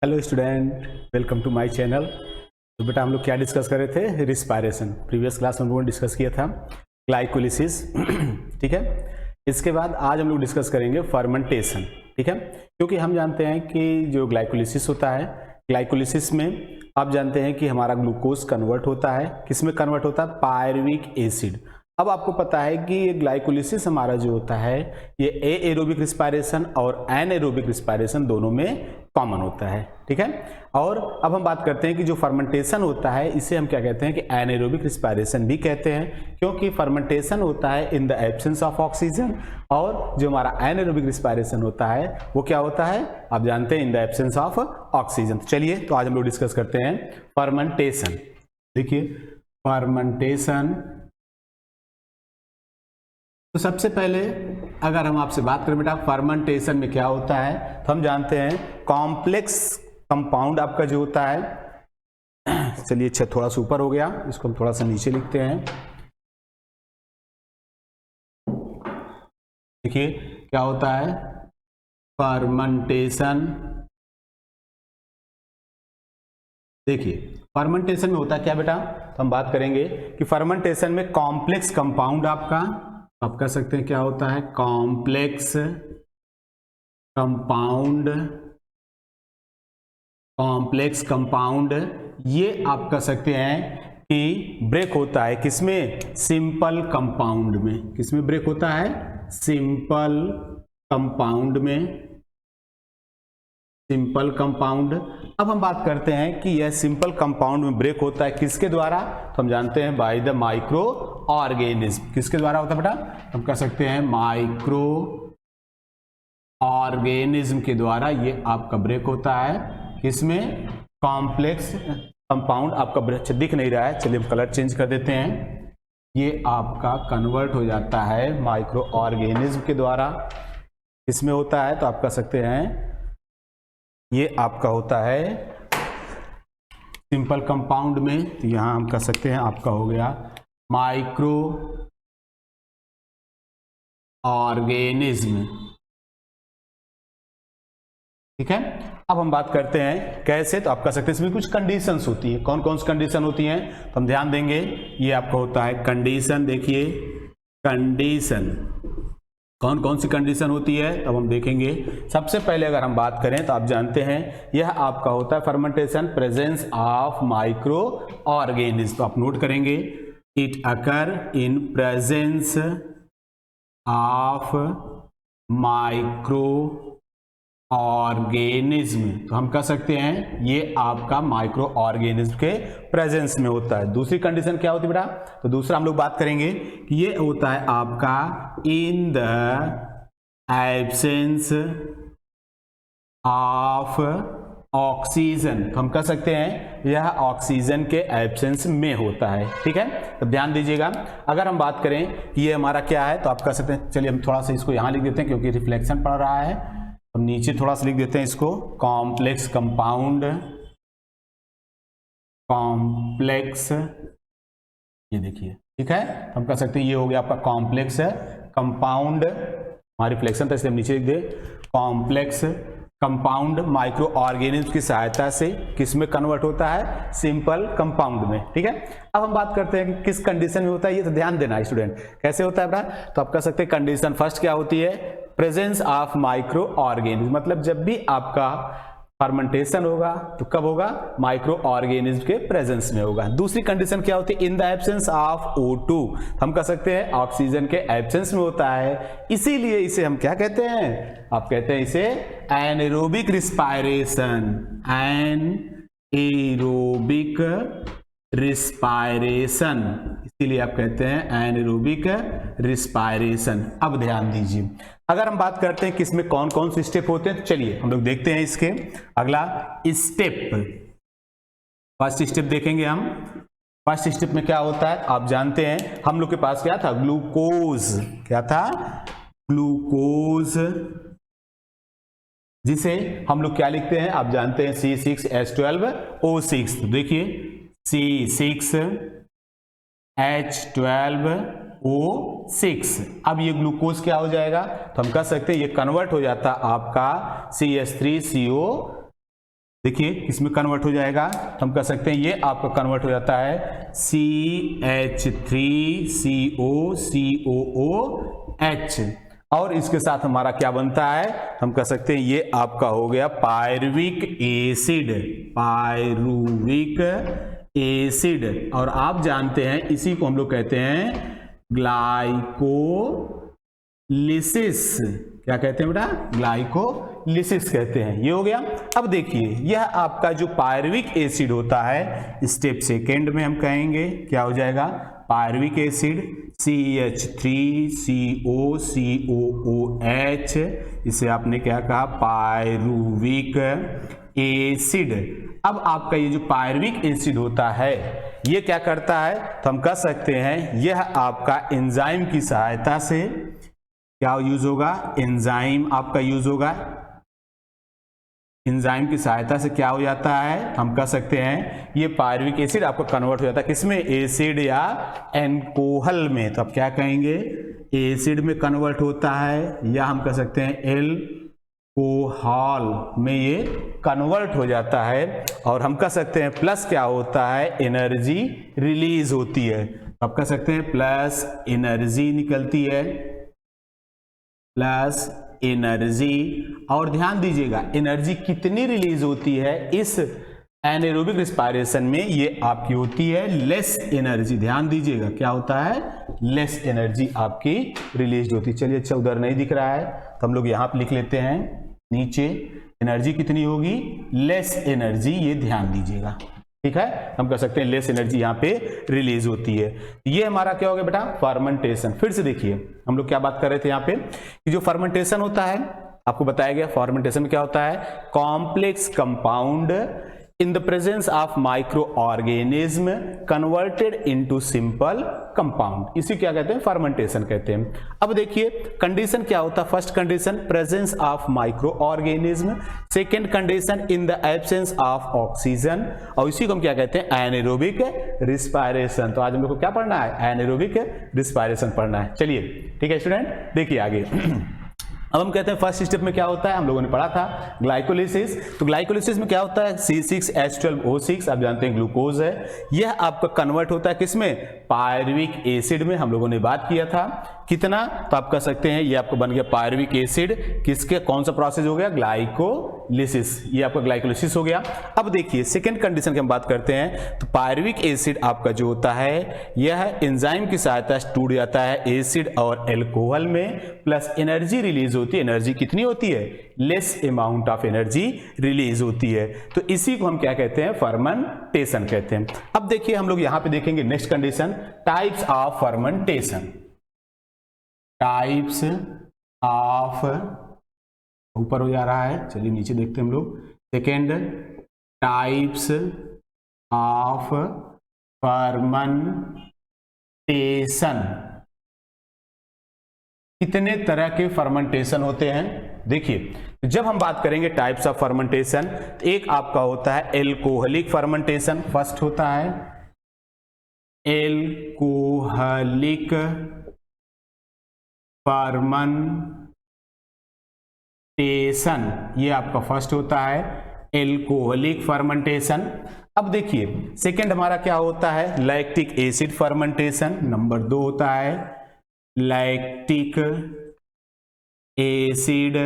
Hello student, welcome to my channel. तो बेटा हम लोग क्या डिस्कस कर रहे थे? रिस्पायरेशन। प्रीवियस क्लास में हम लोगों ने डिस्कस किया था ग्लाइकोलिसिस। ठीक है। इसके बाद आज हम लोग डिस्कस करेंगे फर्मेंटेशन। ठीक है, क्योंकि हम जानते हैं कि जो ग्लाइकोलिसिस होता है, ग्लाइकोलिसिस में आप जानते हैं कि हमारा ग्लूकोज कन्वर्ट होता है। किस में कन्वर्ट होता है? Pyruvic acid. अब आपको पता है कि ये ग्लाइकोलिसिस हमारा जो होता है ये एएरोबिक रिस्पायरेशन और एनाएरोबिक रिस्पायरेशन दोनों में कॉमन होता है। ठीक है। और अब हम बात करते हैं कि जो फर्मेंटेशन होता है इसे हम क्या कहते हैं कि एनाएरोबिक रिस्पायरेशन भी कहते हैं, क्योंकि फर्मेंटेशन होता है in the absence of oxygen और जो हमारा एनाएरोबिक रिस्पायरेशन होता है वो क्या होता है? आप जानते हैं in the absence of oxygen. चलिए तो आज हम लोग डिस्कस करते हैं फर्मेंटेशन। देखिए फर्मेंटेशन, तो सबसे पहले अगर हम आपसे बात करें बेटा फर्मेंटेशन में क्या होता है, तो हम जानते हैं कॉम्प्लेक्स कंपाउंड आपका जो होता है, चलिए अच्छा थोड़ा सा ऊपर हो गया, इसको हम थोड़ा सा नीचे लिखते हैं। देखिए क्या होता है फर्मेंटेशन। देखिए फर्मेंटेशन में होता है क्या बेटा, तो हम बात करेंगे कि फर्मेंटेशन में कॉम्प्लेक्स कंपाउंड आपका, आप कह सकते हैं क्या होता है कॉम्प्लेक्स कंपाउंड। कॉम्प्लेक्स कंपाउंड ये आप कह सकते हैं कि ब्रेक होता है किसमें? सिंपल कंपाउंड में। किसमें ब्रेक होता है? सिंपल कंपाउंड में। Simple compound. अब हम बात करते हैं कि यह सिंपल कंपाउंड में ब्रेक होता है किसके द्वारा, तो हम जानते हैं बाय द माइक्रो ऑर्गेनिज्म। किसके द्वारा होता है बेटा? हम कह सकते हैं माइक्रो ऑर्गेनिज्म के द्वारा ये आपका ब्रेक होता है। किसमें? कॉम्प्लेक्स कंपाउंड आपका ब्रेक दिख नहीं रहा है, चलिए हम कलर चेंज कर देते हैं। ये आपका कन्वर्ट हो जाता है माइक्रो ऑर्गेनिज्म के द्वारा। किसमें होता है? तो आप कह सकते हैं ये आपका होता है सिंपल कंपाउंड में। तो यहां हम कह सकते हैं आपका हो गया माइक्रो ऑर्गेनिज्म। ठीक है। अब हम बात करते हैं कैसे, तो आप कह सकते हैं इसमें कुछ कंडीशंस होती है। कौन कौन सी कंडीशन होती हैं, तो हम ध्यान देंगे। ये आपका होता है कंडीशन। देखिए कंडीशन, कौन कौन सी कंडीशन होती है तब हम देखेंगे। सबसे पहले अगर हम बात करें तो आप जानते हैं यह आपका होता है fermentation presence of micro organism. तो आप नोट करेंगे it occur in presence of micro organism. तो हम कह सकते हैं ये आपका माइक्रो ऑर्गेनिज्म के प्रेजेंस में होता है। दूसरी कंडीशन क्या होती है बेटा, तो दूसरा हम लोग बात करेंगे कि ये होता है आपका in the absence of oxygen. तो हम कह सकते हैं यह ऑक्सीजन के एब्सेंस में होता है। ठीक है, तो ध्यान दीजिएगा। अगर हम बात करें कि ये हमारा क्या है, तो आप कह सकते हैं, चलिए हम थोड़ा सा इसको यहाँ लिख देते हैं क्योंकि रिफ्लेक्शन पड़ रहा है। हम नीचे थोड़ा सा लिख देते हैं इसको कॉम्प्लेक्स कंपाउंड। कॉम्प्लेक्स, ये देखिए ठीक है, हम कह सकते हैं ये हो गया आपका कॉम्प्लेक्स कंपाउंड। हमारी रिफ्लेक्शन था इसलिए हम नीचे लिख दे कॉम्प्लेक्स कंपाउंड माइक्रो ऑर्गेनिज्म की सहायता से किस में कन्वर्ट होता है? सिंपल कंपाउंड में। ठीक है। अब हम बात करते हैं कि किस कंडीशन में होता है, ये तो ध्यान देना स्टूडेंट। कैसे होता है बेटा, तो आप कह सकते हैं कंडीशन फर्स्ट क्या होती है? Presence of micro organism. मतलब जब भी आपका फर्मेंटेशन होगा तो कब होगा? माइक्रो ऑर्गेनिज्म के प्रेजेंस में होगा। दूसरी कंडीशन क्या होती है? In the absence of O2। हम कह सकते हैं ऑक्सीजन के एब्सेंस में होता है, इसीलिए इसे हम क्या कहते हैं? आप कहते हैं इसे एनाएरोबिक रिस्पायरेशन। एनाएरोबिक रिस्पायरेशन, इसीलिए आप कहते हैं एनाएरोबिक रिस्पायरेशन। अब ध्यान दीजिए, अगर हम बात करते हैं कि इसमें कौन कौन से स्टेप होते हैं, तो चलिए हम लोग देखते हैं इसके अगला स्टेप। फर्स्ट स्टेप देखेंगे हम। फर्स्ट स्टेप में क्या होता है आप जानते हैं, हम लोग के पास क्या था? ग्लूकोज। क्या था? ग्लूकोज, जिसे हम लोग क्या लिखते हैं आप जानते हैं C6H12O6। तो देखिए C6H12O6। अब ये ग्लूकोज क्या हो जाएगा, तो हम कह सकते हैं ये कन्वर्ट हो जाता आपका CH3CO देखिए किसमें कन्वर्ट हो जाएगा, तो हम कह सकते हैं ये आपका कन्वर्ट हो जाता है CH3COCOOH, और इसके साथ हमारा क्या बनता है, हम कह सकते हैं ये आपका हो गया पायरुविक एसिड, पायरुविक एसिड। और आप जानते हैं इसी को हम लोग कहते हैं ग्लाइकोलिसिस। क्या कहते हैं बेटा, ग्लाइकोलिसिस कहते हैं। ये हो गया। अब देखिए यह आपका जो पायरुविक एसिड होता है, स्टेप सेकेंड में हम कहेंगे क्या हो जाएगा, पायरुविक एसिड CH3COCOOH, इसे आपने क्या कहा, पायरुविक एसिड। अब आपका ये जो पायरुविक एसिड होता है ये क्या करता है, तो हम कह सकते हैं यह आपका एंजाइम की सहायता से क्या यूज होगा, एंजाइम आपका यूज होगा। एंजाइम की सहायता से क्या हो जाता है, हम कह सकते हैं ये पायरुविक एसिड आपको कन्वर्ट हो जाता है किसमें, एसिड या एल्कोहल में। तो अब क्या कहेंगे, एसिड में कन्वर्ट होता है, या हम कह सकते हैं एल्कोहल में ये कन्वर्ट हो जाता है। और हम कह सकते हैं प्लस क्या होता है, एनर्जी रिलीज होती है। अब कह सकते हैं प्लस एनर्जी निकलती है, प्लस एनर्जी। और ध्यान दीजिएगा एनर्जी कितनी रिलीज होती है इस एनारोबिक रिस्पायरेशन में, ये आपकी होती है लेस एनर्जी। ध्यान दीजिएगा क्या होता है, लेस एनर्जी आपकी रिलीज होती है। चलिए अच्छा उधर नहीं दिख रहा है तो हम लोग यहाँ पे लिख लेते हैं, नीचे एनर्जी कितनी होगी, लेस एनर्जी, ये ध्यान दीजिएगा। ठीक है, हम कह सकते हैं लेस एनर्जी यहाँ पे रिलीज होती है। ये हमारा क्या हो गया बेटा, फर्मेंटेशन। फिर से देखिए हम लोग क्या बात कर रहे थे यहाँ पे कि जो फर्मेंटेशन होता है आपको बताया गया, फर्मेंटेशन में क्या होता है, complex compound in the presence of micro organism converted into simple compound, इसी क्या कहते हैं, फर्मेंटेशन कहते हैं। अब देखिए कंडीशन क्या होता है, first condition presence of micro organism, second condition in the absence of oxygen, और इसी को हम क्या कहते हैं, एनारोबिक रिस्पायरेशन। तो आज हम लोग को क्या पढ़ना है, एनारोबिक रिस्पायरेशन पढ़ना है। चलिए ठीक है स्टूडेंट, देखिए आगे। अब हम कहते हैं फर्स्ट स्टेप में क्या होता है, हम लोगों ने पढ़ा था ग्लाइकोलिसिस। तो ग्लाइकोलिसिस में क्या होता है, C6H12O6, आप जानते हैं ग्लूकोज है, यह आपका कन्वर्ट होता है किसमें, पायरुविक एसिड में। हम लोगों ने बात किया था कितना, तो आप कह सकते हैं ये आपको बन गया पायरुविक एसिड, किसके कौन सा प्रोसेस हो गया, ग्लाइकोलिसिस, ये आपका ग्लाइकोलिसिस हो गया। अब देखिए सेकेंड कंडीशन की हम बात करते हैं, तो पायरुविक एसिड आपका जो होता है यह एंजाइम की सहायता से टूट जाता है एसिड और एल्कोहल में, प्लस एनर्जी रिलीज होती है। एनर्जी कितनी होती है, less amount of energy release होती है। तो इसी को हम क्या कहते हैं, फर्मेंटेशन कहते हैं। अब देखिए हम लोग यहां पे देखेंगे next condition, types of fermentation. Types of, ऊपर हो जा रहा है, चलिए नीचे देखते हैं हम लोग। सेकेंड, टाइप्स ऑफ फर्मेंटेशन, कितने तरह के फर्मेंटेशन होते हैं। देखिए जब हम बात करेंगे टाइप्स ऑफ फर्मेंटेशन, तो एक आपका होता है एल्कोहलिक फर्मेंटेशन, फर्स्ट होता है एल्कोहलिक फर्मेंटेशन, ये आपका फर्स्ट होता है एल्कोहलिक फर्मेंटेशन। अब देखिए सेकंड हमारा क्या होता है, लैक्टिक एसिड फर्मेंटेशन, नंबर 2 होता है लैक्टिक एसिड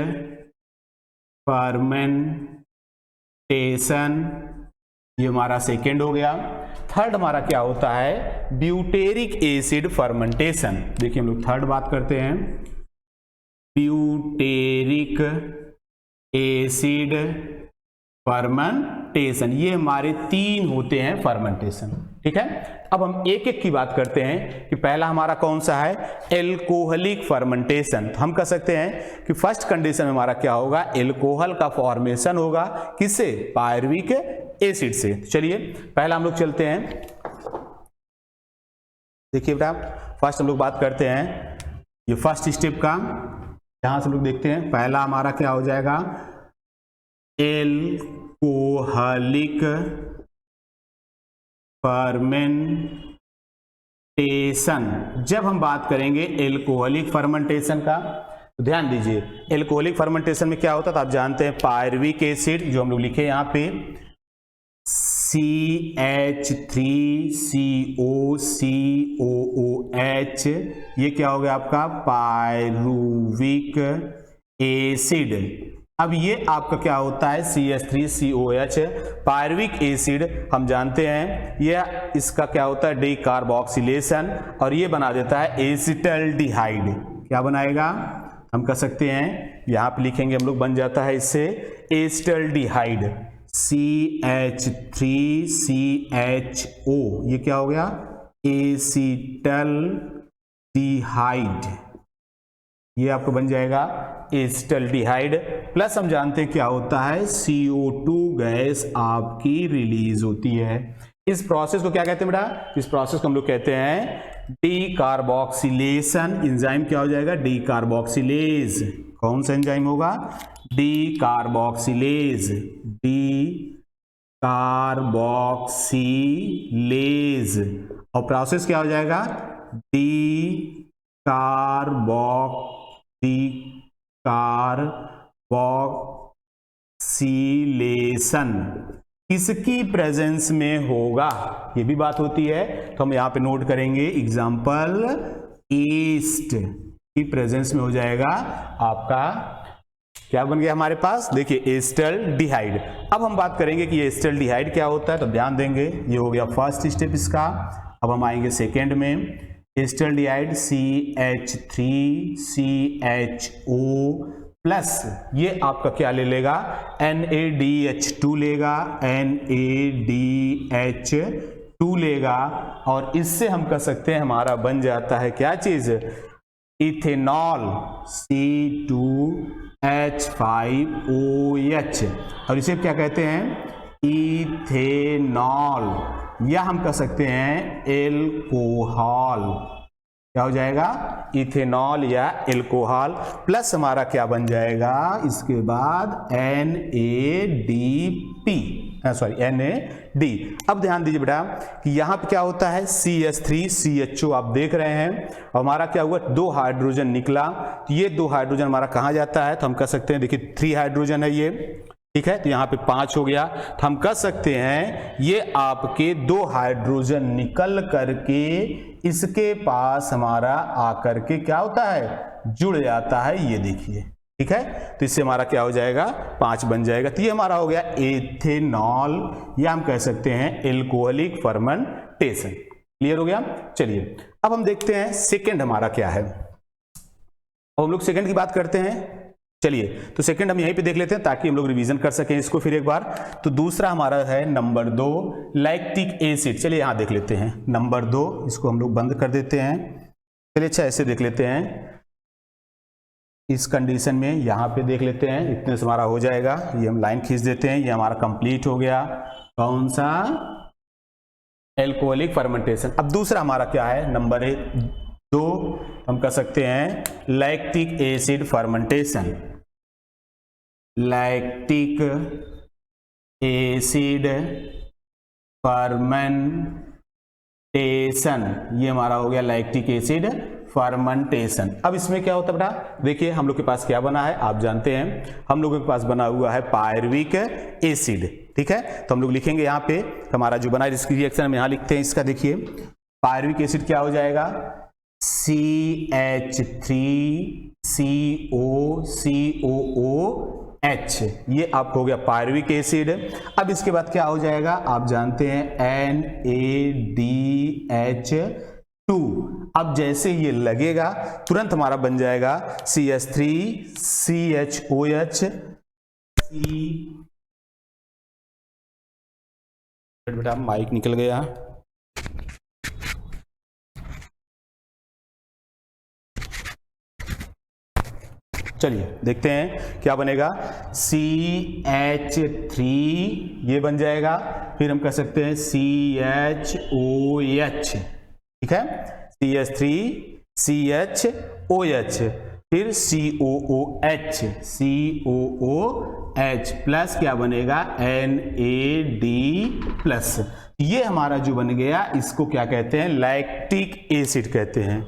फर्मेंटेशन, ये हमारा सेकेंड हो गया। थर्ड हमारा क्या होता है, ब्यूटेरिक एसिड फर्मेंटेशन। देखिए हम लोग थर्ड बात करते हैं, ब्यूटेरिक एसिड फर्मेंटेशन, ये हमारे 3 होते हैं फर्मेंटेशन। ठीक है, अब हम एक एक की बात करते हैं कि पहला हमारा कौन सा है, एल्कोहलिक फर्मेंटेशन। तो हम कह सकते हैं कि फर्स्ट कंडीशन में हमारा क्या होगा, एल्कोहल का फॉर्मेशन होगा, किससे, पायरुविक एसिड से। चलिए पहला हम लोग चलते हैं, देखिए बेटा फर्स्ट हम लोग बात करते हैं ये फर्स्ट स्टेप का, यहां से हम लोग देखते हैं पहला हमारा क्या हो जाएगा, एल्कोहलिक फर्मेंटेशन। जब हम बात करेंगे एल्कोहलिक फर्मेंटेशन का, तो ध्यान दीजिए एल्कोहलिक फर्मेंटेशन में क्या होता था आप जानते हैं, पायरुविक एसिड जो हम लोग लिखे यहाँ पे CH3COCOOH, ये क्या हो गया आपका पायरुविक एसिड। अब ये आपका क्या होता है CH3COH पायरुविक एसिड, हम जानते हैं ये इसका क्या होता है डीकार्बोक्सिलेशन और ये बना देता है एसिटल्डिहाइड। क्या बनाएगा हम कह सकते हैं यहाँ पे लिखेंगे हम लोग, बन जाता है इससे एसिटल्डिहाइड CH3CHO, ये क्या हो गया एसिटल्डिहाइड, ये आपको बन जाएगा एसिटल्डिहाइड। प्लस हम जानते हैं क्या होता है CO2 गैस आपकी रिलीज होती है। इस प्रोसेस को क्या कहते हैं बेटा, इस प्रोसेस को हम लोग कहते हैं डीकार्बोक्सिलेशन। एंजाइम क्या हो जाएगा डीकार्बोक्सिलेज, कौन सा एंजाइम होगा डीकार्बोक्सिलेज, डीकार्बोक्सिलेज। और प्रोसेस क्या हो जाएगा डीकार्बोक्सिलेशन, किसकी प्रेजेंस में होगा ये भी बात होती है, तो हम यहाँ पे नोट करेंगे एग्जाम्पल ईस्ट की प्रेजेंस में हो जाएगा आपका, क्या बन गया हमारे पास देखिए एसिटल्डिहाइड। अब हम बात करेंगे कि ये एसिटल्डिहाइड क्या होता है, तो ध्यान देंगे ये हो गया फर्स्ट स्टेप इसका। अब हम आएंगे सेकेंड में, एसिटल्डिहाइड CH3CHO प्लस ये आपका क्या ले लेगा NaDH2 लेगा, NaDH2 लेगा और इससे हम कह सकते हैं हमारा बन जाता है क्या चीज इथेनॉल C2H5OH, और इसे क्या कहते हैं इथेनॉल, या हम कह सकते हैं एल्कोहल। क्या हो जाएगा इथेनॉल या एल्कोहल। प्लस हमारा क्या बन जाएगा इसके बाद NAD। अब ध्यान दीजिए बेटा कि यहाँ पे क्या होता है CH3CHO आप देख रहे हैं, और हमारा क्या हुआ 2 हाइड्रोजन निकला, तो ये 2 हाइड्रोजन हमारा कहाँ जाता है, तो हम कह सकते हैं देखिए 3 हाइड्रोजन है ये, ठीक है, तो यहाँ पे 5 हो गया, तो हम कह सकते हैं ये आपके 2 हाइड्रोजन निकल करके इसके पास हमारा आकर के क्या होता है जुड़ जाता है, ये देखिए, ठीक है, तो इससे हमारा क्या हो जाएगा 5 बन जाएगा। तो ये हमारा हो गया एथेनॉल, या हम कह सकते हैं एल्कोहलिक फर्मेंटेशन। क्लियर हो गया। चलिए अब हम देखते हैं सेकंड हमारा क्या है, अब हम लोग सेकंड की बात करते हैं। चलिए तो सेकंड हम यहीं पे देख लेते हैं ताकि हम लोग रिवीजन कर सकें इसको फिर एक बार। तो दूसरा हमारा है नंबर 2 लैक्टिक एसिड। चलिए यहां देख लेते हैं नंबर 2, इसको हम लोग बंद कर देते हैं। चलिए अच्छा ऐसे देख लेते हैं, इस कंडीशन में यहां पे देख लेते हैं, इतने से हमारा हो जाएगा, ये हम लाइन खींच देते हैं, ये हमारा कंप्लीट हो गया कौन सा एल्कोहलिक फर्मेंटेशन। अब दूसरा हमारा क्या है नंबर 2, हम कह सकते हैं lactic acid fermentation. Lactic acid fermentation, ये हमारा हो गया लैक्टिक एसिड फर्मेंटेशन। अब इसमें क्या होता है बेटा, देखिए हम लोग के पास क्या बना है आप जानते हैं, हम लोगों के पास बना हुआ है पायरुविक एसिड, ठीक है, तो हम लोग लिखेंगे यहाँ पे हमारा जो बना है इसकी रिएक्शन हम यहाँ लिखते हैं इसका। देखिए पायरुविक एसिड क्या हो जाएगा CH3COCOOH, ये आपको हो गया पायरुविक एसिड। अब इसके बाद क्या हो जाएगा आप जानते हैं NaDH2। अब जैसे ये लगेगा तुरंत हमारा बन जाएगा CH3CHOH, बेटा माइक निकल गया, चलिए देखते हैं क्या बनेगा CH3, ये बन जाएगा, फिर हम कह सकते हैं CHOH, ठीक है, CH3CHOH, फिर COOH प्लस क्या बनेगा NaD प्लस। ये हमारा जो बन गया इसको क्या कहते हैं लैक्टिक एसिड कहते हैं।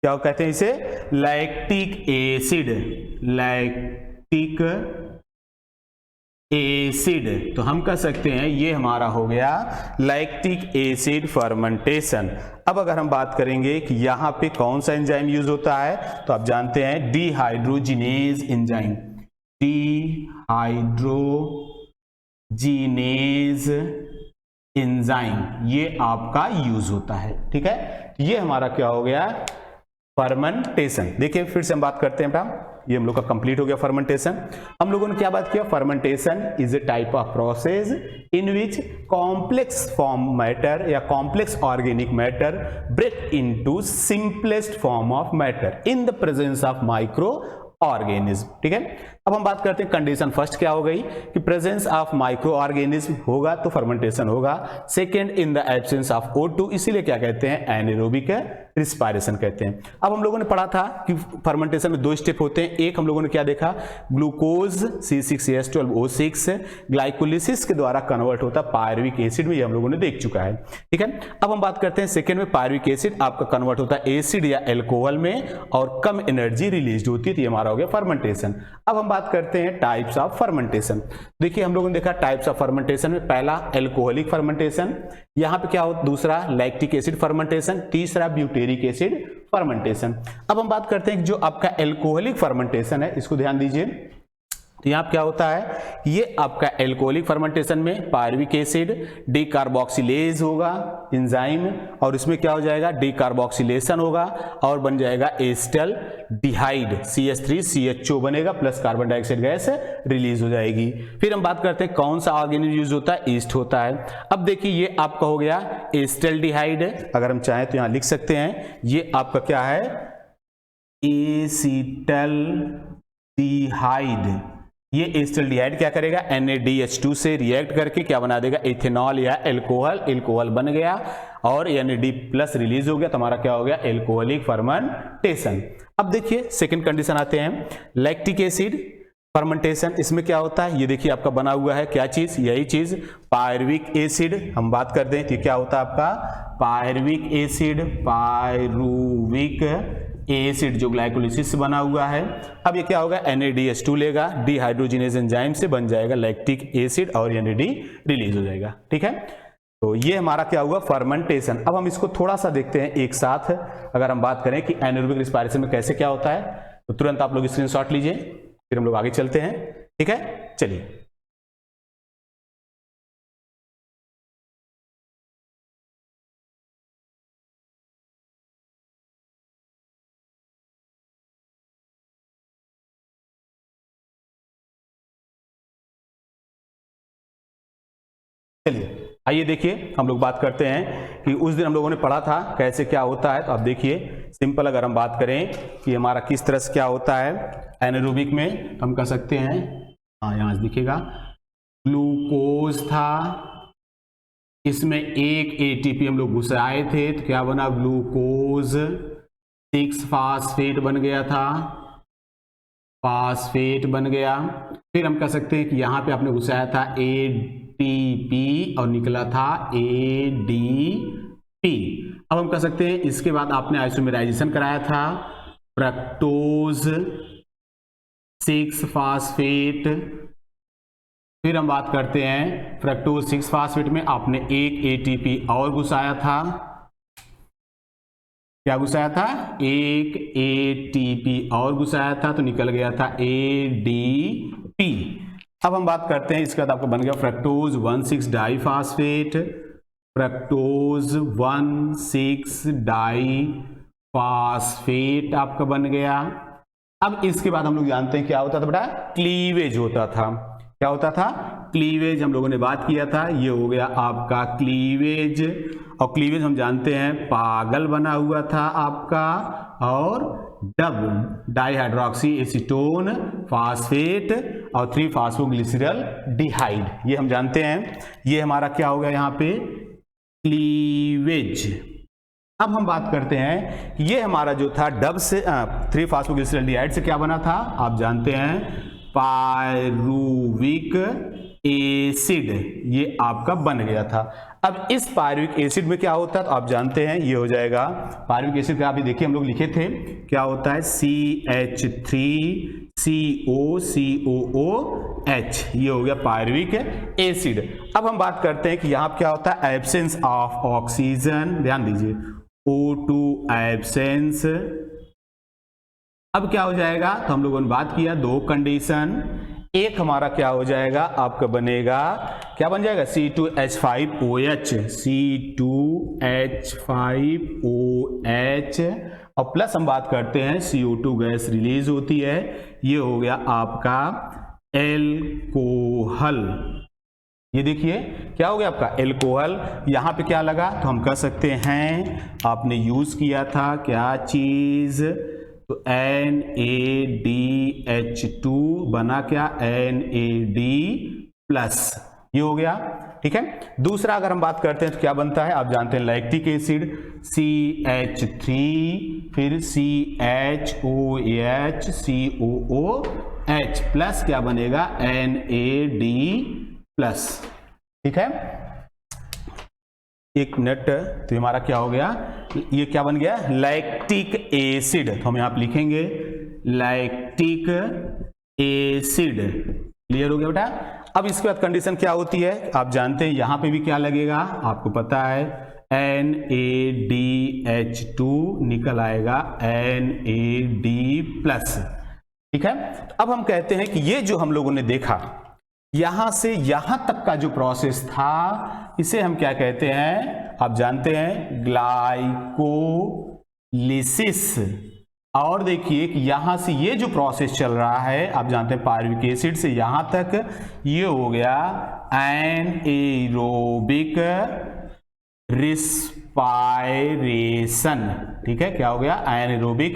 क्या कहते हैं इसे, लैक्टिक एसिड, लैक्टिक एसिड। तो हम कह सकते हैं ये हमारा हो गया लैक्टिक एसिड फर्मेंटेशन। अब अगर हम बात करेंगे कि यहाँ पे कौन सा एंजाइम यूज होता है, तो आप जानते हैं डिहाइड्रोजिनेज एंजाइम, डिहाइड्रोजिनेज एंजाइम ये आपका यूज होता है। ठीक है, ये हमारा क्या हो गया, फर्मेंटेशन। देखिए फिर से हम बात करते हैं बेटा, ये हम लोग का कंप्लीट हो गया फर्मेंटेशन। हम लोगों ने क्या बात किया, fermentation is a type of process in which complex form matter या complex organic matter break into simplest form of matter in the presence of microorganism. ठीक है, अब हम बात करते हैं कंडीशन फर्स्ट क्या हो गई कि प्रेजेंस ऑफ माइक्रो ऑर्गेनिज्म होगा तो फर्मेंटेशन होगा। Second, in the absence of O2, इसीलिए क्या कहते हैं, एनारोबिक रिस्पायरेशन कहते हैं। अब हम लोगों ने पढ़ा था कि फर्मेंटेशन में दो स्टेप होते हैं। एक हम लोगों ने क्या देखा, ग्लूकोज C6H12O6 ग्लाइकोलिसिस के द्वारा कन्वर्ट होता पायरुविक एसिड में, ये हम लोगों ने देख चुका है। ठीक है, अब हम बात करते हैं सेकेंड में, पायरुविक एसिड आपका कन्वर्ट होता है एसिड या एल्कोहल में और कम एनर्जी रिलीज होती है, तो ये हमारा हो गया फर्मेंटेशन। अब हम बात करते हैं टाइप्स ऑफ फर्मेंटेशन। देखिए हम लोगों ने देखा टाइप्स ऑफ फर्मेंटेशन में पहला एल्कोहलिक फर्मेंटेशन, यहाँ पे क्या हो, दूसरा लैक्टिक एसिड फर्मेंटेशन, तीसरा ब्यूटेरिक एसिड फर्मेंटेशन। अब हम बात करते हैं जो आपका एल्कोहलिक फर्मेंटेशन है, इसको ध्यान दीजिए। तो यहाँ क्या होता है, ये आपका एल्कोहलिक फर्मेंटेशन में पायरुविक एसिड डीकार्बोक्सिलेज होगा एंजाइम, और इसमें क्या हो जाएगा, डीकार्बोक्सिलेशन होगा और बन जाएगा एसिटाल्डिहाइड CH3CHO बनेगा plus carbon dioxide gas release हो जाएगी। फिर हम बात करते हैं कौन सा ऑर्गेनिज्म यूज होता है, ईस्ट होता है। अब देखिए ये आपका हो गया एसिटाल्डिहाइड, अगर हम चाहें तो यहाँ लिख सकते हैं, ये आपका क्या है, एसिटाल्डिहाइड। ये एसिटाल्डिहाइड क्या करेगा, NADH2 से रिएक्ट करके क्या बना देगा, इथेनॉल या एल्कोहल, एल्कोहल बन गया और NAD प्लस रिलीज हो गया, तो हमारा क्या हो गया, एल्कोहलिक फर्मेंटेशन। अब देखिए सेकंड कंडीशन आते हैं, लैक्टिक एसिड फर्मेंटेशन। इसमें क्या होता है, ये देखिए आपका बना हुआ है क्या चीज, यही चीज पायरुविक एसिड। हम बात कर दें तो क्या होता है आपका पायरुविक एसिड, पायरुविक एसिड जो ग्लाइकोलिसिस से बना हुआ है। अब ये क्या होगा, NADH2 लेगा, डिहाइड्रोजिनेज एंजाइम से बन जाएगा लैक्टिक एसिड और NAD रिलीज हो जाएगा। ठीक है, तो ये हमारा क्या हुआ, फर्मेंटेशन। अब हम इसको थोड़ा सा देखते हैं एक साथ। अगर हम बात करें कि एनारोबिक रिस्पायरेशन में कैसे क्या होता है, तो तुरंत आप लोग स्क्रीनशॉट लीजिए, फिर हम लोग आगे चलते हैं। ठीक है, चलिए। चलिए आइए देखिए, हम लोग बात करते हैं कि उस दिन हम लोगों ने पढ़ा था कैसे क्या होता है। तो अब देखिए सिंपल अगर हम बात करें कि हमारा किस तरह से क्या होता है एनारोबिक में, तो हम कह सकते हैं, हाँ यहाँ दिखेगा, ग्लूकोज था, इसमें एक ATP हम लोग घुसाए थे, तो क्या बना, ग्लूकोज 6-फास्फेट बन गया था, फास्फेट बन गया। फिर हम कह सकते हैं कि यहाँ पे आपने घुसाया था ATP और निकला था ADP। अब हम कह सकते हैं इसके बाद आपने आइसोमेराइजेशन कराया था, फ्रक्टोज 6-फास्फेट। फिर हम बात करते हैं फ्रक्टोज 6-फास्फेट में आपने एक ATP और घुसाया था, क्या घुसाया था, एक ATP और घुसाया था, तो निकल गया था ADP। अब हम बात करते हैं इसके बाद आपका बन गया फ्रक्टोज 1,6-डाइफास्फेट, फ्रक्टोज 1,6-डाइफास्फेट आपका बन गया। अब इसके बाद हम लोग जानते हैं क्या होता था बेटा, क्लीवेज होता था। क्या होता था, क्लीवेज हम लोगों ने बात किया था, ये हो गया आपका क्लीवेज। और क्लीवेज हम जानते हैं पागल बना हुआ था आपका, और डब डाइहाइड्रोक्सी एसीटोन फास्फेट और 3-फास्फोग्लिसरल डिहाइड, ये हम जानते हैं। ये हमारा क्या हो गया यहाँ पे, क्लीवेज। अब हम बात करते हैं, ये हमारा जो था डब से 3-फास्फोग्लिसरल डिहाइड से क्या बना था, आप जानते हैं पायरुविक एसिड, ये आपका बन गया था। अब इस पायरुविक एसिड में क्या होता है तो आप जानते हैं ये हो जाएगा पायरुविक एसिड का, अभी देखिए हम लोग लिखे थे क्या होता है CH3COCOOH, ये हो गया पायरुविक एसिड। अब हम बात करते हैं कि यहाँ क्या होता है एब्सेंस ऑफ ऑक्सीजन, ध्यान दीजिए O2 एब्सेंस। अब क्या हो जाएगा तो हम लोगों ने बात किया दो कंडीशन, एक हमारा क्या हो जाएगा आपका बनेगा, क्या बन जाएगा C2H5OH, C2H5OH और प्लस हम बात करते हैं CO2 गैस रिलीज होती है, ये हो गया आपका एल्कोहल। ये देखिए क्या हो गया आपका एल्कोहल। यहाँ पे क्या लगा तो हम कह सकते हैं आपने यूज किया था क्या चीज, तो NADH2 बना क्या NAD प्लस, ये हो गया, ठीक है। दूसरा अगर हम बात करते हैं तो क्या बनता है, आप जानते हैं लैक्टिक एसिड CH3 फिर CHOH COOH प्लस क्या बनेगा NAD प्लस, ठीक है। एक मिनट, तो हमारा क्या हो गया, ये क्या बन गया लैक्टिक एसिड, तो हम यहां पर लिखेंगे लैक्टिक एसिड, क्लियर हो गया बेटा। अब इसके बाद कंडीशन क्या होती है आप जानते हैं, यहां पे भी क्या लगेगा आपको पता है NADH2 निकल आएगा NAD प्लस, ठीक है। अब हम कहते हैं कि ये जो हम लोगों ने देखा यहां से यहां तक का जो प्रोसेस था इसे हम क्या कहते हैं, आप जानते हैं ग्लाइकोलिसिस। और देखिए कि यहां से ये जो प्रोसेस चल रहा है आप जानते हैं पायरुविक एसिड से यहां तक, ये हो गया एनाएरोबिक रिस्पायरेशन, ठीक है। क्या हो गया एनाएरोबिक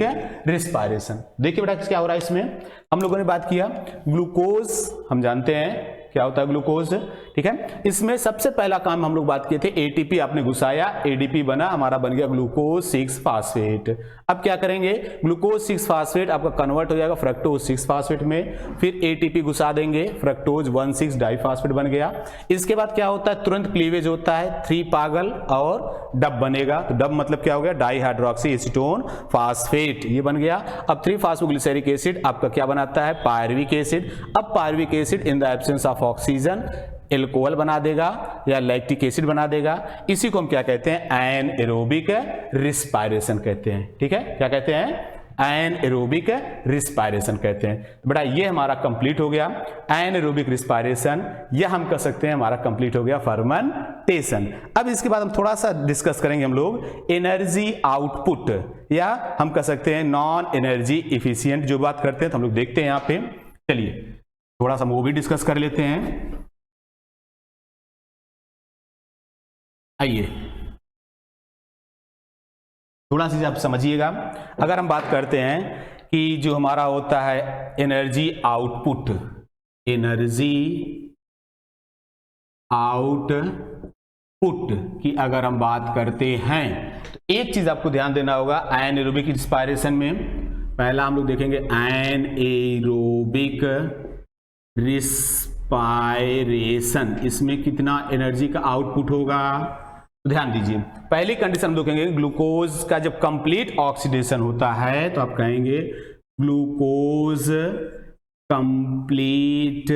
रिस्पायरेशन। देखिए बेटा क्या हो रहा है इसमें, हम लोगों ने बात किया ग्लूकोज, हम जानते हैं क्या होता है ग्लूकोज, ठीक है। इसमें सबसे पहला काम हम लोग बात किए थे एटीपी आपने घुसाया, एडीपी बना, हमारा बन गया ग्लूकोज 6 फास्फेट। अब क्या करेंगे ग्लूकोज 6 फास्फेट आपका कन्वर्ट हो जाएगा फ्रक्टोज 6 फास्फेट में, फिर एटीपी घुसा देंगे फ्रक्टोज 1,6 डाइफास्फेट बन गया। इसके बाद क्या होता है तुरंत क्लीवेज होता है 3 पागल और डब बनेगा, तो डब मतलब क्या हो गया डाइहाइड्रोक्सी एसीटोन फास्फेट, ये बन गया। अब 3 फास्फोग्लिसरिक एसिड आपका क्या बनाता है पायरुविक एसिड। अब pyruvic acid in the absence of oxygen alcohol बना देगा या लैक्टिक एसिड बना देगा, इसी को हम क्या कहते हैं एनएरोबिक रिस्पायरेशन कहते हैं, ठीक है। क्या कहते हैं एनएरोबिक रिस्पायरेशन कहते हैं। तो बेटा ये हमारा कंप्लीट हो गया एनएरोबिक रिस्पायरेशन, यह हम कह सकते हैं हमारा कंप्लीट हो गया फर्मेंटेशन। अब इसके बाद हम थोड़ा सा डिस्कस करेंगे हम लोग एनर्जी आउटपुट, या हम कह सकते हैं नॉन एनर्जी इफिशियंट जो बात करते हैं, तो हम लोग देखते हैं यहाँ पे, चलिए थोड़ा सा वो भी डिस्कस कर लेते हैं। आइए थोड़ा सा आप समझिएगा, अगर हम बात करते हैं कि जो हमारा होता है एनर्जी आउटपुट, एनर्जी आउटपुट की अगर हम बात करते हैं तो एक चीज आपको ध्यान देना होगा एनाएरोबिक रिस्पायरेशन में, पहला हम लोग देखेंगे एनाएरोबिक रिस्पायरेशन, इसमें कितना एनर्जी का आउटपुट होगा, तो ध्यान दीजिए पहली कंडीशन हम देखेंगे ग्लूकोज का जब कंप्लीट ऑक्सीडेशन होता है तो आप कहेंगे ग्लूकोज कंप्लीट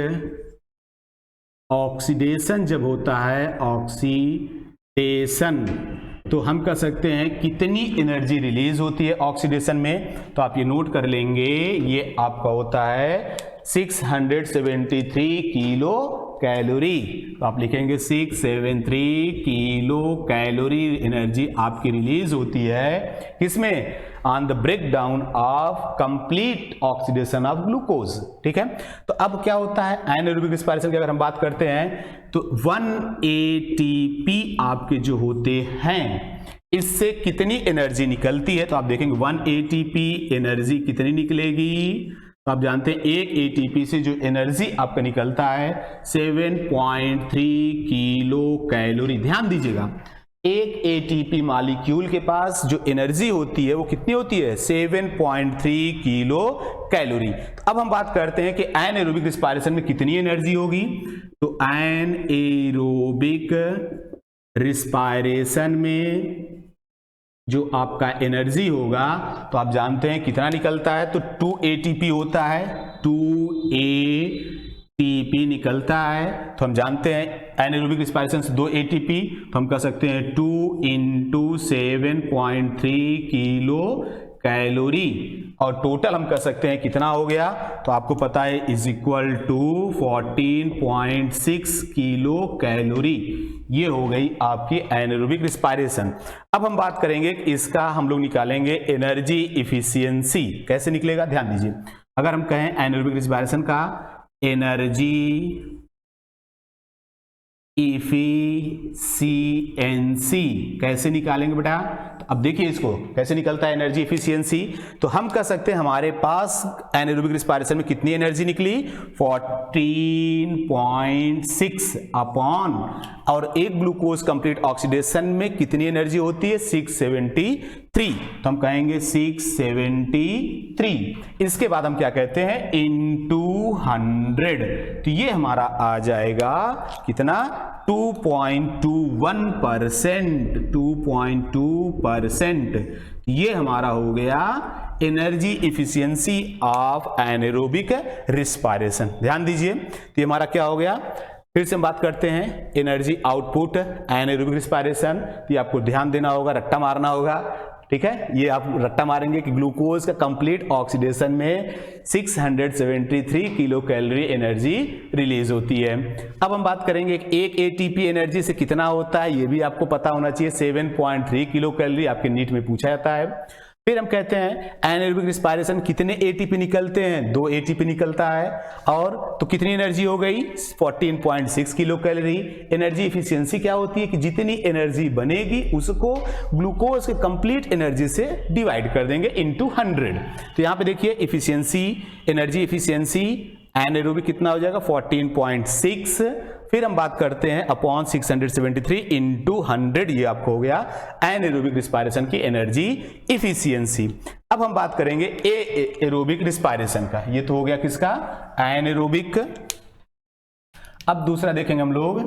ऑक्सीडेशन जब होता है ऑक्सीडेशन, तो हम कह सकते हैं कितनी एनर्जी रिलीज होती है ऑक्सीडेशन में, तो आप ये नोट कर लेंगे ये आपका होता है 673 किलो कैलोरी, तो आप लिखेंगे 673 किलो कैलोरी एनर्जी आपकी रिलीज होती है किसमें on the breakdown of complete oxidation of glucose, ठीक है। तो अब क्या होता है एनाएरोबिक रिस्पायरेशन की अगर हम बात करते हैं तो 1 ATP आपके जो होते हैं इससे कितनी एनर्जी निकलती है, तो आप देखेंगे 1 ATP एनर्जी कितनी निकलेगी, तो आप जानते हैं एक ATP से जो एनर्जी आपका निकलता है 7.3 किलो कैलोरी। ध्यान दीजिएगा एक ATP मॉलिक्यूल के पास जो एनर्जी होती है वो कितनी होती है 7.3 किलो कैलोरी। अब हम बात करते हैं कि एनाएरोबिक रिस्पायरेशन में कितनी एनर्जी होगी, तो एनाएरोबिक रिस्पायरेशन में जो आपका एनर्जी होगा तो आप जानते हैं कितना निकलता है, तो 2 ATP होता है, 2 ATP निकलता है। तो हम जानते हैं एनारोबिक रिस्पायरेशन से 2 ATP, तो हम कह सकते हैं 2 × 7.3 किलो कैलोरी, और टोटल हम कह सकते हैं कितना हो गया, तो आपको पता है is equal to 14.6 kilocalorie. ये हो गई आपकी एनारोबिक रिस्पायरेशन। अब हम बात करेंगे इसका, हम लोग निकालेंगे एनर्जी इफिशियंसी। कैसे निकलेगा, ध्यान दीजिए। अगर हम कहें एनारोबिक रिस्पायरेशन का एनर्जी इफिशियंसी कैसे निकालेंगे बेटा, तो अब देखिए इसको कैसे निकलता है एनर्जी इफिशियंसी। तो हम कह सकते हैं हमारे पास एनारोबिक रिस्पायरेशन में कितनी एनर्जी निकली, 14.6 अपॉन, और एक ग्लूकोज कंप्लीट ऑक्सीडेशन में कितनी एनर्जी होती है, 673, तो हम कहेंगे 673। इसके बाद हम क्या कहते हैं, इनटू 100, तो ये हमारा आ जाएगा कितना, 2.21%, 2.2%। ये हमारा हो गया energy efficiency of anaerobic respiration. ध्यान दीजिए, तो ये हमारा क्या हो गया। फिर से हम बात करते हैं एनर्जी आउटपुट एनारोबिक रिस्पायरेशन। तो ये आपको ध्यान देना होगा, रट्टा मारना होगा, ठीक है। ये आप रट्टा मारेंगे कि ग्लूकोज का कंप्लीट ऑक्सीडेशन में 673 किलो कैलोरी एनर्जी रिलीज होती है। अब हम बात करेंगे एक एटीपी एनर्जी से कितना होता है, ये भी आपको पता होना चाहिए, 7.3 किलो कैलोरी आपके नीट में पूछा जाता है। फिर हम कहते हैं एनारोबिक रिस्पायरेशन कितने एटीपी निकलते हैं, 2 एटीपी निकलता है, और तो कितनी एनर्जी हो गई, 14.6 किलो कैलोरी। एनर्जी इफिशियंसी क्या होती है कि जितनी एनर्जी बनेगी उसको ग्लूकोज के कंप्लीट एनर्जी से डिवाइड कर देंगे इनटू 100। तो यहाँ पे देखिए इफिशियंसी, एनर्जी इफिशियंसी एनारोबिक कितना हो जाएगा, 14.6। फिर हम बात करते हैं अपॉन 673 इंटू 100, ये आपको हो गया एनारोबिक रिस्पायरेशन की एनर्जी इफिशियंसी। अब हम बात करेंगे एरोबिक रिस्पायरेशन का, ये तो हो गया किसका, एनारोबिक। अब दूसरा देखेंगे हम लोग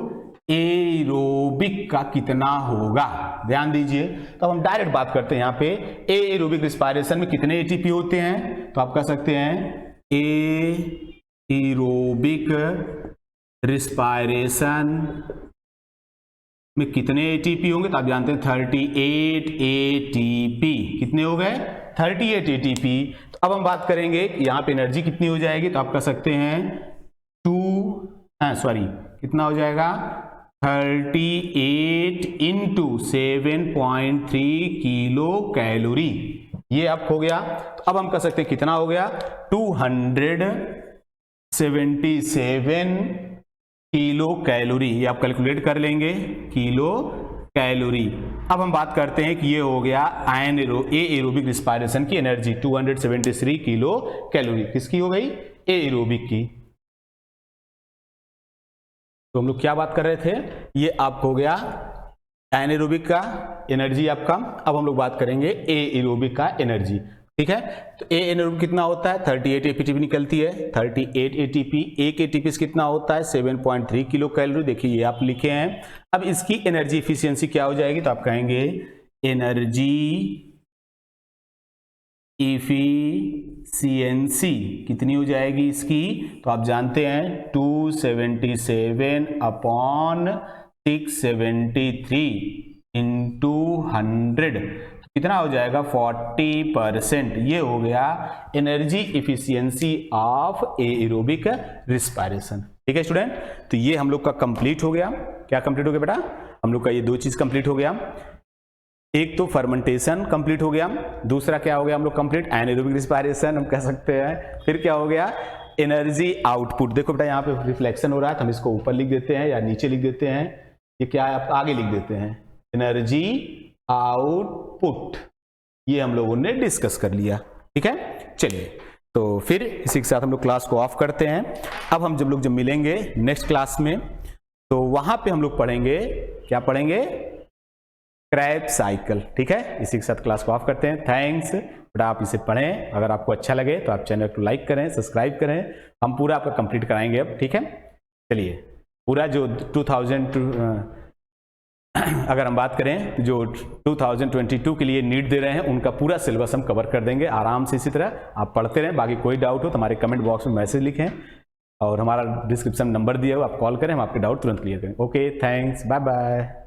एरोबिक का कितना होगा, ध्यान दीजिए। तो हम डायरेक्ट बात करते हैं यहाँ पे एरोबिक रिस्पायरेशन में कितने एटीपी होते हैं, तो आप कह सकते हैं एरोबिक रिस्पायरेशन में कितने एटीपी होंगे, तो आप जानते हैं 38 एटीपी। कितने हो गए, 38 एटीपी। तो अब हम बात करेंगे यहाँ पे एनर्जी कितनी हो जाएगी, तो आप कह सकते हैं कितना हो जाएगा, 38 इंटू 7.3 किलो कैलोरी, ये आप हो गया। तो अब हम कह सकते हैं कितना हो गया, 277 किलो कैलोरी, ये आप कैलकुलेट कर लेंगे, किलो कैलोरी। अब हम बात करते हैं कि ये हो गया एरोबिक रिस्पायरेशन की एनर्जी 273 किलो कैलोरी, किसकी हो गई, एरोबिक की। तो हम लोग क्या बात कर रहे थे, ये आपको हो गया एनारोबिक का एनर्जी आपका। अब हम लोग बात करेंगे एरोबिक का एनर्जी, ठीक है। तो एनारोबिक कितना होता है, 38 एटीपी निकलती है, 38 एटीपी। एक एटीपी कितना होता है, 7.3 किलो कैलोरी, देखिए ये आप लिखे हैं। अब इसकी एनर्जी इफिशियंसी क्या हो जाएगी, तो आप कहेंगे एनर्जी इफिशियंसी कितनी हो जाएगी इसकी, तो आप जानते हैं 277 अपॉन 673 इंटू 100, कितना हो जाएगा, 40%। ये हो गया energy efficiency of aerobic respiration, ठीक है स्टूडेंट। तो ये हम लोग का कंप्लीट हो गया। क्या कंप्लीट हो गया बेटा, हम लोग का ये 2 चीज कंप्लीट हो गया। एक तो फर्मेंटेशन कंप्लीट हो गया, दूसरा क्या हो गया हम लोग कंप्लीट, एनारोबिक रिस्पायरेशन हम कह सकते हैं। फिर क्या हो गया, एनर्जी आउटपुट। देखो बेटा यहाँ पे रिफ्लेक्शन हो रहा है, तो हम इसको ऊपर लिख देते हैं या नीचे लिख देते हैं, ये क्या है आप आगे लिख देते हैं, एनर्जी आउटपुट। ये हम लोगों ने डिस्कस कर लिया, ठीक है। चलिए, तो फिर इसी के साथ हम लोग क्लास को ऑफ करते हैं। अब हम जब मिलेंगे नेक्स्ट क्लास में, तो वहां पे हम लोग पढ़ेंगे, क्या पढ़ेंगे, क्रैब साइकिल, ठीक है। इसी के साथ क्लास को ऑफ करते हैं। थैंक्स बेटा, आप इसे पढ़ें। अगर आपको अच्छा लगे तो आप चैनल को लाइक करें, सब्सक्राइब करें। हम पूरा आपका कंप्लीट कराएंगे अब, ठीक है। चलिए, पूरा जो 2000 अगर हम बात करें जो 2022 के लिए नीट दे रहे हैं उनका पूरा सिलेबस हम कवर कर देंगे आराम से। इसी तरह आप पढ़ते रहें, बाकी कोई डाउट हो तो हमारे कमेंट बॉक्स में मैसेज लिखें और हमारा डिस्क्रिप्शन नंबर दिया हो, आप कॉल करें, हम आपके डाउट तुरंत क्लियर करें। Okay, thanks, bye bye.